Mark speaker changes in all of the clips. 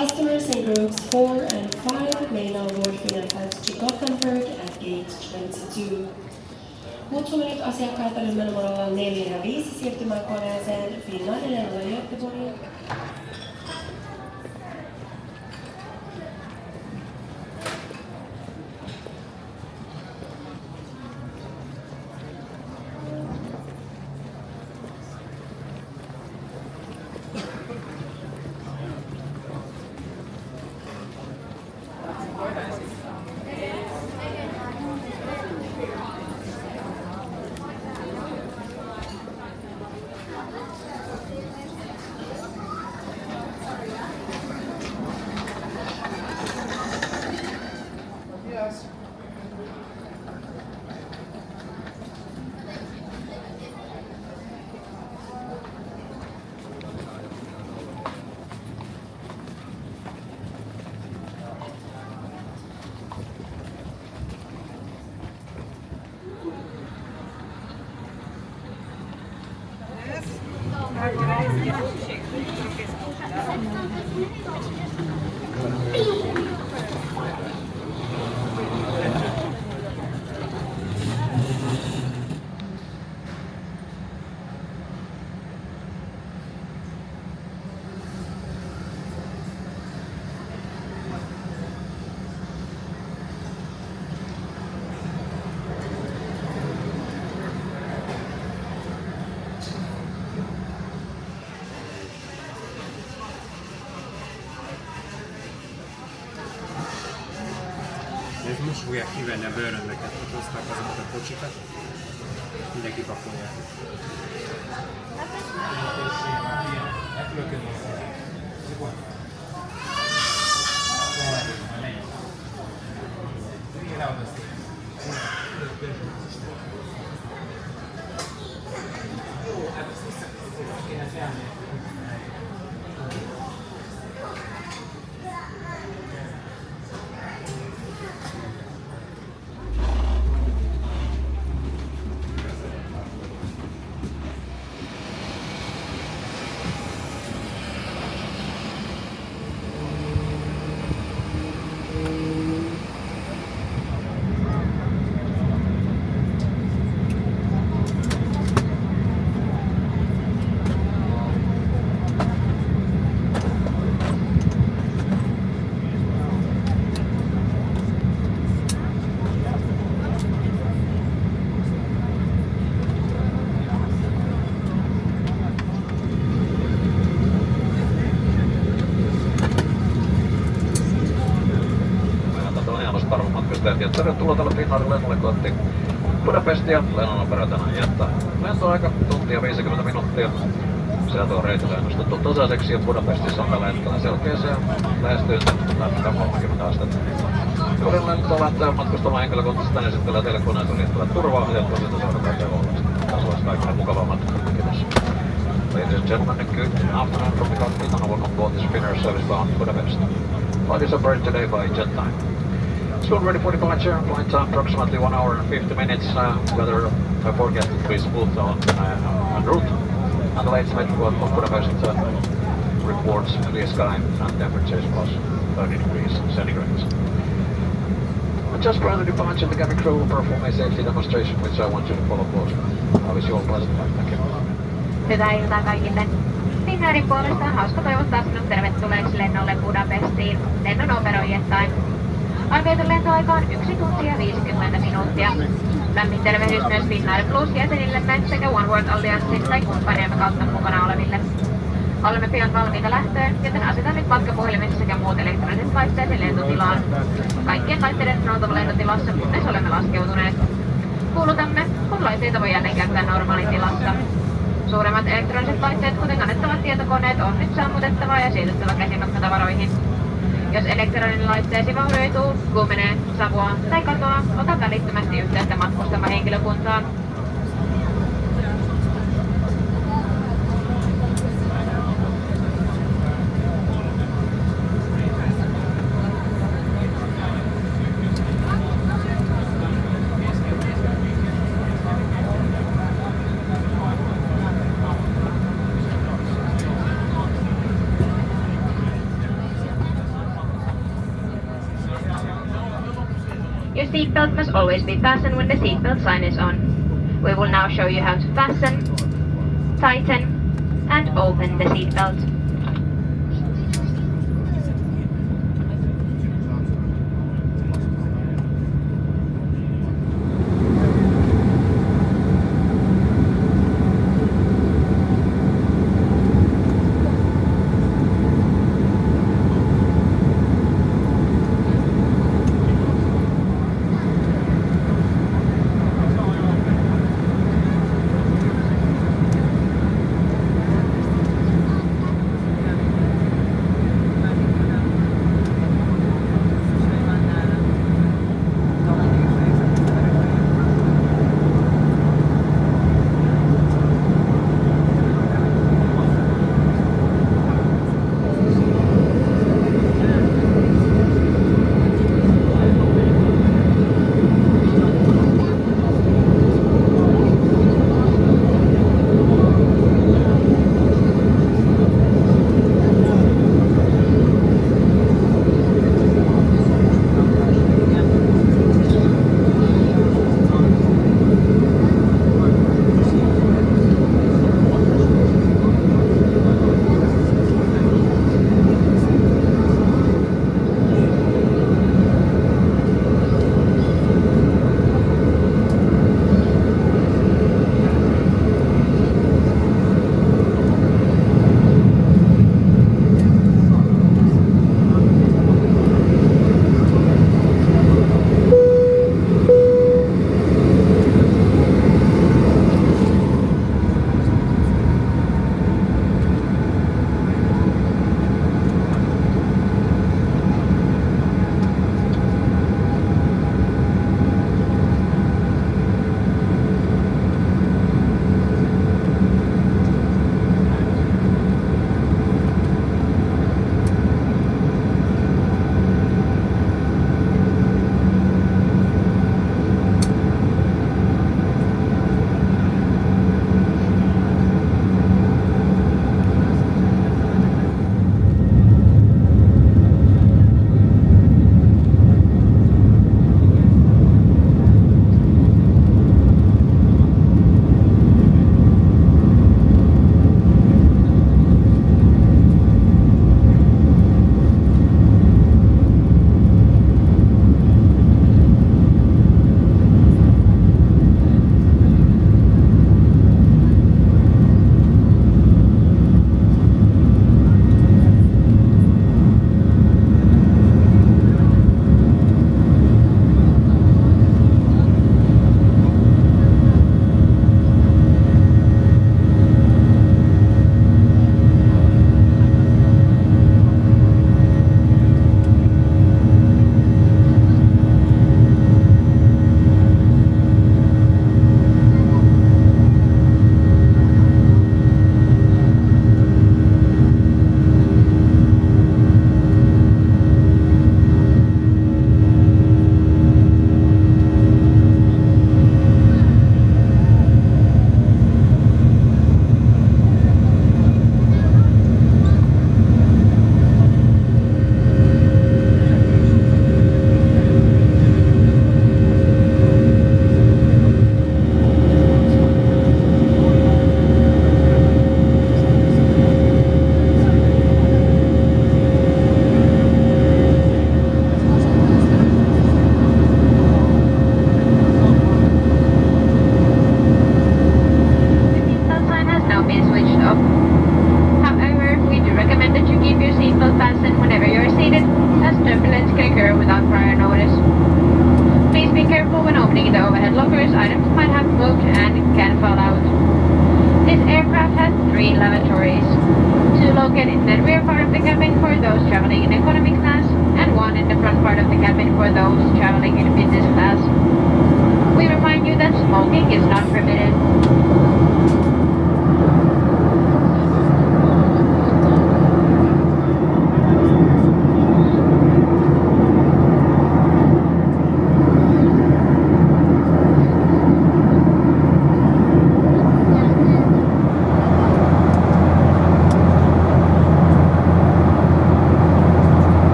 Speaker 1: Customers in groups 4 and 5 may now board Finnair flights to Gothenburg at gate 22. Kutsumme nyt asiakkaita ryhmänumerolla 4 ja 5 siirtymään koneeseen Finnairille OY-JYB.
Speaker 2: Mušku jak kiven ja vöön mikä tuosta takaisin počítat. Mindenki pakolja.
Speaker 3: Ja tervetuloa tälle Finnairin lennolle kohti Budapestia. Lennon opero tänään jättää lentoaika tuntia 50 minuuttia. Sieltä on reitillä ennustettu tasaiseksi ja Budapestissa on tällä hetkellä selkeäseen lähestyyntä lähtee 30 astetta. Joiden lento lähtee matkustamaan henkilökohtaisesti esittelee teille koneeseen liittyvät turva-ohjeet, joita seurataan teille. Tässä olisi kaikille mukavaa matkaa. Kiitos. Ladies and gentlemen, good afternoon from the cockpit on onboard this Finnair service bound Budapest. Flight is operated today by Jettime. Soon ready for departure, flight time approximately 1 hour and 50 minutes. Weather forecast to be smooth on en route. And the latest metro of Budapest reports clear sky and temperatures plus 30 degrees centigrade. Just prior to departure, the cabin crew will perform a safety demonstration, which I want you to follow closely. I wish you all pleasant flight. Thank you.
Speaker 4: Hyvää iltaa kaikille. Finnairin puolesta on hauska toivottaa sinut tervetulleeksi lennolle Budapestiin. Lennon operoi Jettime. Arvioitu lentoaika on 1 tuntia 50 minuuttia. Lämmin tervehdys myös Finnair Plus-jäsenillemme sekä Onboard Allianssin tai kumppaniemme kautta mukana oleville. Olemme pian valmiita lähtöön, joten asetan nyt matkapuhelimet sekä muut elektroniset laitteet lentotilaan. Kaikkien laitteiden on oltava lentotilassa, kunnes olemme laskeutuneet. Kuulutamme, kun laitteita voi jälleen käyttää normaalitilassa. Suuremmat elektroniset laitteet, kuten kannettavat tietokoneet, on nyt sammutettava ja siirtettävä käsimatkatavaroihin. Jos elektroninen laitteesi vaurioituu, kuumenee, savuaa tai katoaa, ota välittömästi yhteyttä matkustava henkilökuntaan. seatbelt must always be fastened when the seatbelt sign is on. We will now show you how to fasten, tighten, and open the seatbelt.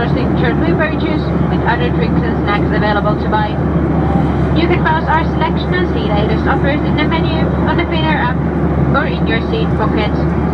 Speaker 4: or signature blueberry juice with other drinks and snacks available to buy. You can browse our selection and see latest offers in the menu on the Finnair app or in your seat pockets.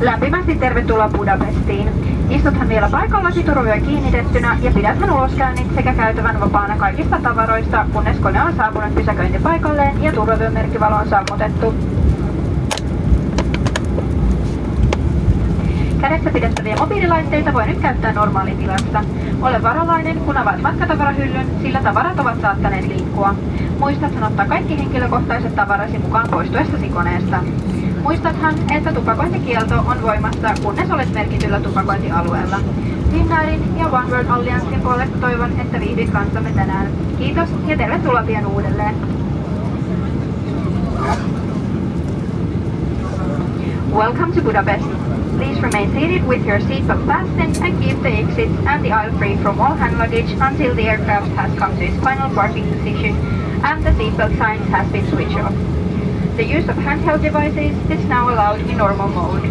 Speaker 5: Lämpimästi tervetuloa Budapestiin. Istuthan vielä paikallasi turvavöön kiinnitettynä ja pidäthän uloskäynnit sekä käytävän vapaana kaikista tavaroista, kunnes kone on saapunut pysäköintipaikalleen ja turvavyömerkkivalo on sammutettu. Kädessä pidettäviä mobiililaitteita voi nyt käyttää normaalitilassa. Ole varovainen, kun avaat matkatavarahyllyn, sillä tavarat ovat saattaneet liikkua. Muistathan ottaa kaikki henkilökohtaiset tavarasi mukaan poistuessasi koneesta. Muistathan, että tupakointikielto on voimassa, kunnes olet merkityllä tupakointialueella. Finnairin ja One World Alliancen puolesta toivon, että viihdyt kanssamme tänään. Kiitos ja tervetuloa pian uudelleen. Welcome to Budapest. Please remain seated with your seatbelt fastened and keep the exits and the aisle free from all hand luggage until the aircraft has come to its final parking position and the seatbelt signs has been switched off. The use of handheld devices is now allowed in normal mode.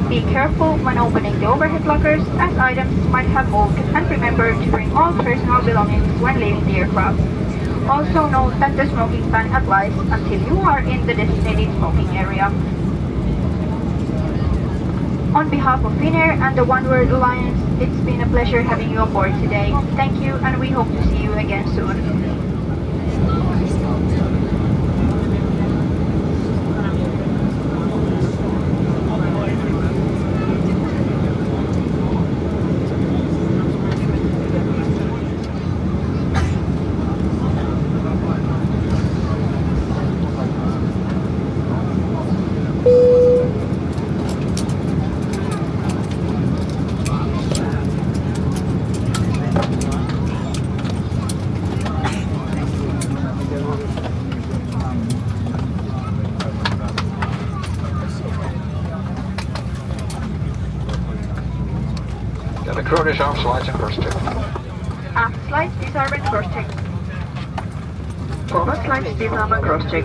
Speaker 5: Be careful when opening the overhead lockers as items might have moved, and remember to bring all personal belongings when leaving the aircraft. Also note that the smoking ban applies until you are in the designated smoking area. On behalf of Finnair and the One World Alliance, it's been a pleasure having you on board today. Thank you, and we hope to see you again soon.
Speaker 3: The crew disarm slides and cross check.
Speaker 5: Aft slides disarm and cross check. Forward slides disarm and cross check.